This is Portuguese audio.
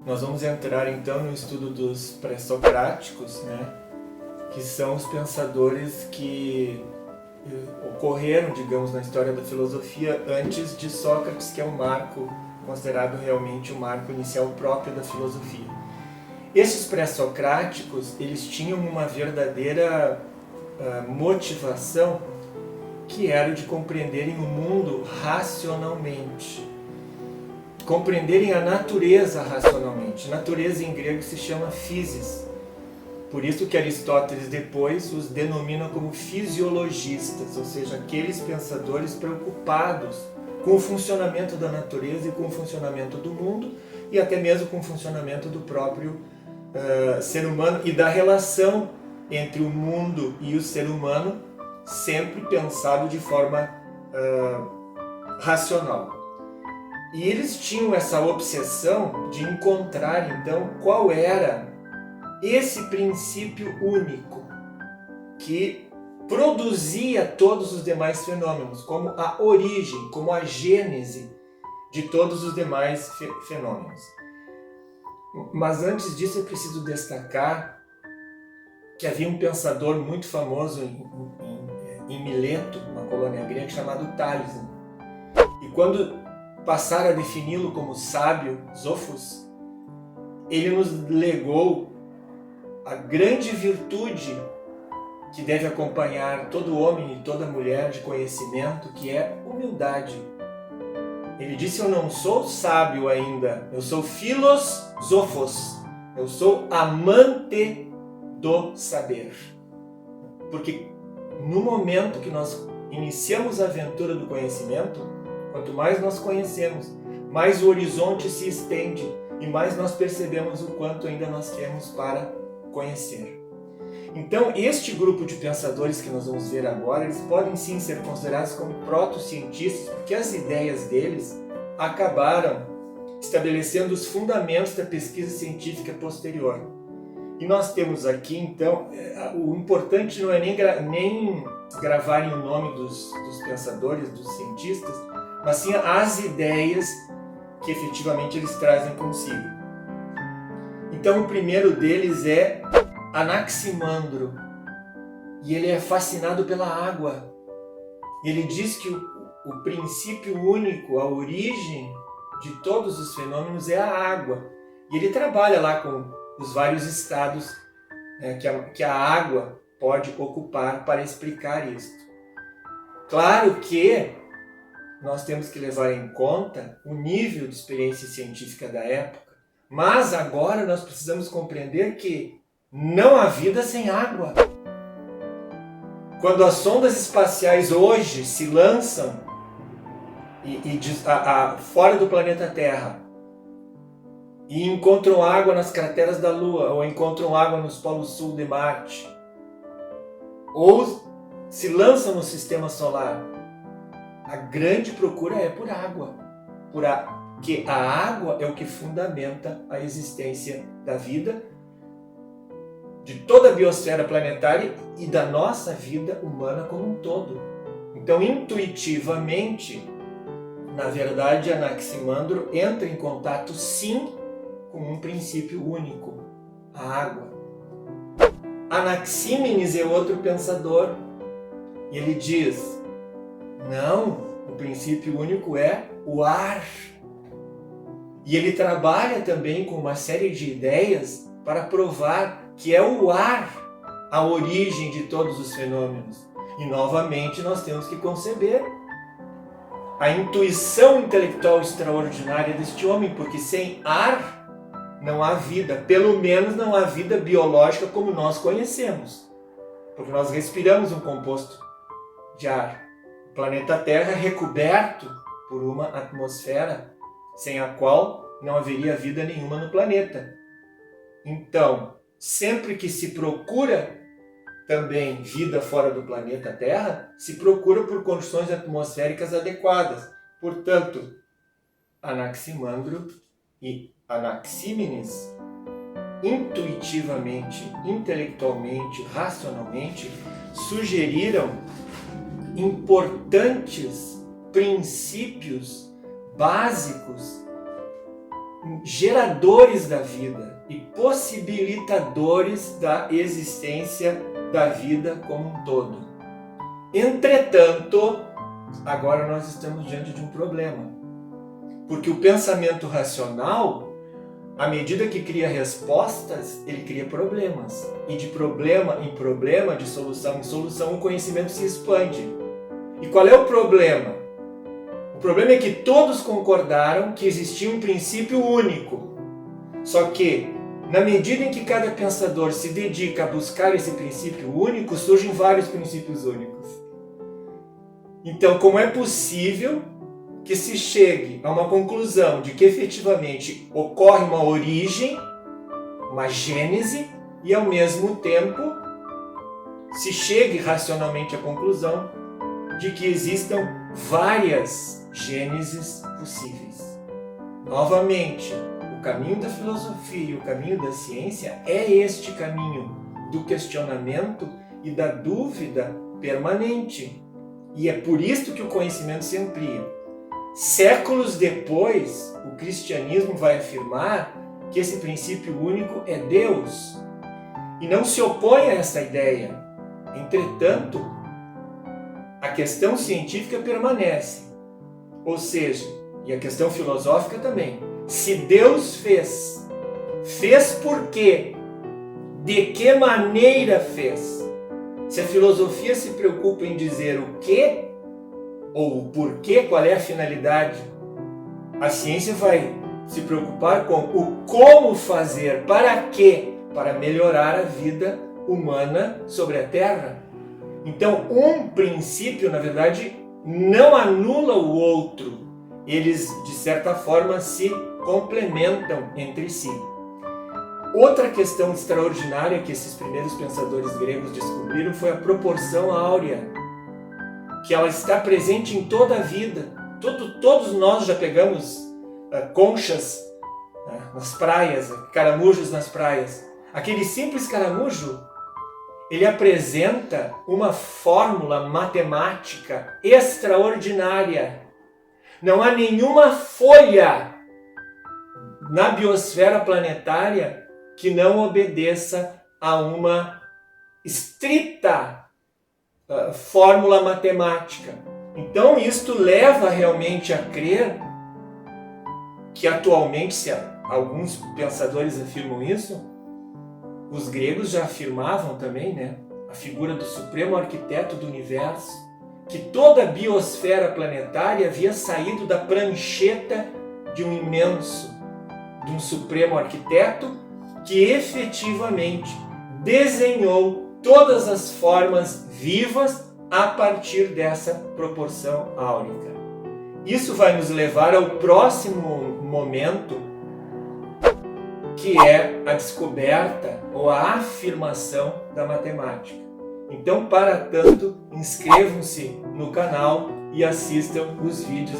Nós vamos entrar então no estudo dos pré-socráticos, que são os pensadores que ocorreram, digamos, na história da filosofia antes de Sócrates, que é o marco, considerado realmente o marco inicial próprio da filosofia. Esses pré-socráticos, eles tinham uma verdadeira motivação, que era de compreenderem o mundo racionalmente, compreenderem a natureza racionalmente. Natureza em grego se chama physis. Por isso que Aristóteles depois os denomina como fisiologistas, ou seja, aqueles pensadores preocupados com o funcionamento da natureza e com o funcionamento do mundo e até mesmo com o funcionamento do próprio ser humano e da relação entre o mundo e o ser humano, sempre pensado de forma racional. E eles tinham essa obsessão de encontrar, então, qual era esse princípio único que produzia todos os demais fenômenos, como a origem, como a gênese de todos os demais fenômenos. Mas antes disso é preciso destacar que havia um pensador muito famoso em Mileto, uma colônia grega, chamado Tales. E quando passaram a defini-lo como sábio, Zofos, ele nos legou a grande virtude que deve acompanhar todo homem e toda mulher de conhecimento, que é humildade. Ele disse: eu não sou sábio ainda, eu sou philos Zofos, eu sou amante do saber. Porque no momento que nós iniciamos a aventura do conhecimento, quanto mais nós conhecemos, mais o horizonte se estende e mais nós percebemos o quanto ainda nós temos para conhecer. Então, este grupo de pensadores que nós vamos ver agora, eles podem sim ser considerados como proto-cientistas, porque as ideias deles acabaram estabelecendo os fundamentos da pesquisa científica posterior. E nós temos aqui, então, o importante não é nem gravarem o nome dos pensadores, dos cientistas, mas sim as ideias que efetivamente eles trazem consigo. Então, o primeiro deles é Anaximandro, e ele é fascinado pela água. Ele diz que o princípio único, a origem de todos os fenômenos é a água. E ele trabalha lá com os vários estados que a água pode ocupar para explicar isto. Claro que nós temos que levar em conta o nível de experiência científica da época, mas agora nós precisamos compreender que não há vida sem água. Quando as sondas espaciais hoje se lançam fora do planeta Terra e encontram água nas crateras da Lua, ou encontram água nos polos sul de Marte, ou se lançam no sistema solar, a grande procura é por água, porque a água é o que fundamenta a existência da vida, de toda a biosfera planetária e da nossa vida humana como um todo. Então, intuitivamente, na verdade, Anaximandro entra em contato, sim, com um princípio único, a água. Anaxímenes é outro pensador, e ele diz: não, o princípio único é o ar. E ele trabalha também com uma série de ideias para provar que é o ar a origem de todos os fenômenos. E novamente nós temos que conceber a intuição intelectual extraordinária deste homem, porque sem ar não há vida, pelo menos não há vida biológica como nós conhecemos, porque nós respiramos um composto de ar. O planeta Terra é recoberto por uma atmosfera sem a qual não haveria vida nenhuma no planeta. Então, sempre que se procura também vida fora do planeta Terra, se procura por condições atmosféricas adequadas. Portanto, Anaximandro e Anaxímenes, intuitivamente, intelectualmente, racionalmente, sugeriram importantes princípios básicos geradores da vida e possibilitadores da existência da vida como um todo. Entretanto, agora nós estamos diante de um problema, porque o pensamento racional, à medida que cria respostas, ele cria problemas, e de problema em problema, de solução em solução, o conhecimento se expande. E qual é o problema? O problema é que todos concordaram que existia um princípio único. Só que, na medida em que cada pensador se dedica a buscar esse princípio único, surgem vários princípios únicos. Então, como é possível que se chegue a uma conclusão de que efetivamente ocorre uma origem, uma gênese, e ao mesmo tempo se chegue racionalmente à conclusão de que existam várias gêneses possíveis? Novamente, o caminho da filosofia e o caminho da ciência é este caminho do questionamento e da dúvida permanente. E é por isso que o conhecimento se amplia. Séculos depois, o cristianismo vai afirmar que esse princípio único é Deus e não se opõe a essa ideia. Entretanto, a questão científica permanece. Ou seja, e a questão filosófica também. Se Deus fez por quê? De que maneira fez? Se a filosofia se preocupa em dizer o quê, ou o porquê, qual é a finalidade, a ciência vai se preocupar com o como fazer, para quê? Para melhorar a vida humana sobre a Terra. Então, um princípio, na verdade, não anula o outro. Eles, de certa forma, se complementam entre si. Outra questão extraordinária que esses primeiros pensadores gregos descobriram foi a proporção áurea, que ela está presente em toda a vida. Todos nós já pegamos conchas nas praias, caramujos nas praias. Aquele simples caramujo, ele apresenta uma fórmula matemática extraordinária. Não há nenhuma folha na biosfera planetária que não obedeça a uma estrita fórmula matemática. Então, isto leva realmente a crer que atualmente, se alguns pensadores afirmam isso, os gregos já afirmavam também, a figura do supremo arquiteto do universo, que toda a biosfera planetária havia saído da prancheta de um imenso, de um supremo arquiteto que efetivamente desenhou todas as formas vivas a partir dessa proporção áurica. Isso vai nos levar ao próximo momento, que é a descoberta ou a afirmação da matemática. Então, para tanto, inscrevam-se no canal e assistam os vídeos.